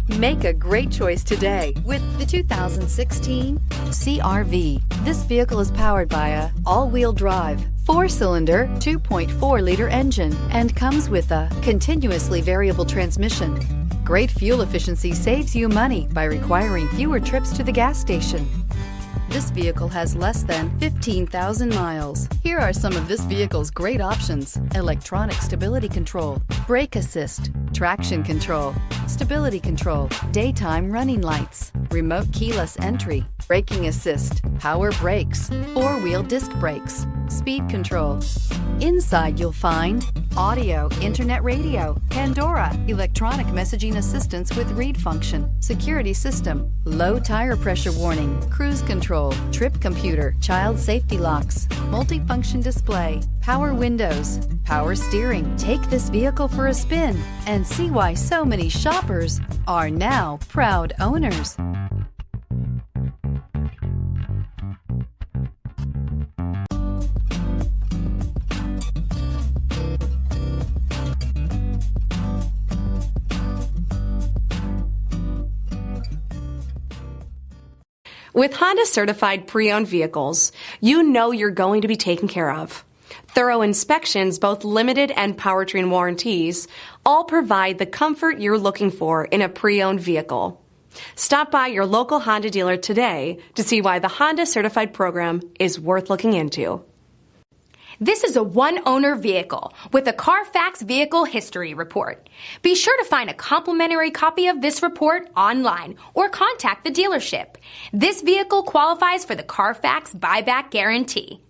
Make a great choice today with the 2016 CR-V. This vehicle is powered by a all-wheel drive, 4-cylinder, 2.4-liter engine and comes with a continuously variable transmission. Great fuel efficiency saves you money by requiring fewer trips to the gas station. This vehicle has less than 15,000 miles. Here are some of this vehicle's great options: electronic stability control, brake assist, traction control, stability control, daytime running lights, remote keyless entry, braking assist, power brakes, 4-wheel disc brakes, speed control. Inside you'll find audio, internet radio, Pandora, electronic messaging assistance with read function, security system, low tire pressure warning, cruise control, trip computer, child safety locks, multifunction display, power windows, power steering. Take this vehicle for a spin and see why so many shoppers are now proud owners. With Honda certified pre-owned vehicles, you know you're going to be taken care of. Thorough inspections, both limited and powertrain warranties, all provide the comfort you're looking for in a pre-owned vehicle. Stop by your local Honda dealer today to see why the Honda certified program is worth looking into. This is a one-owner vehicle with a Carfax Vehicle History Report. Be sure to find a complimentary copy of this report online or contact the dealership. This vehicle qualifies for the Carfax Buyback Guarantee.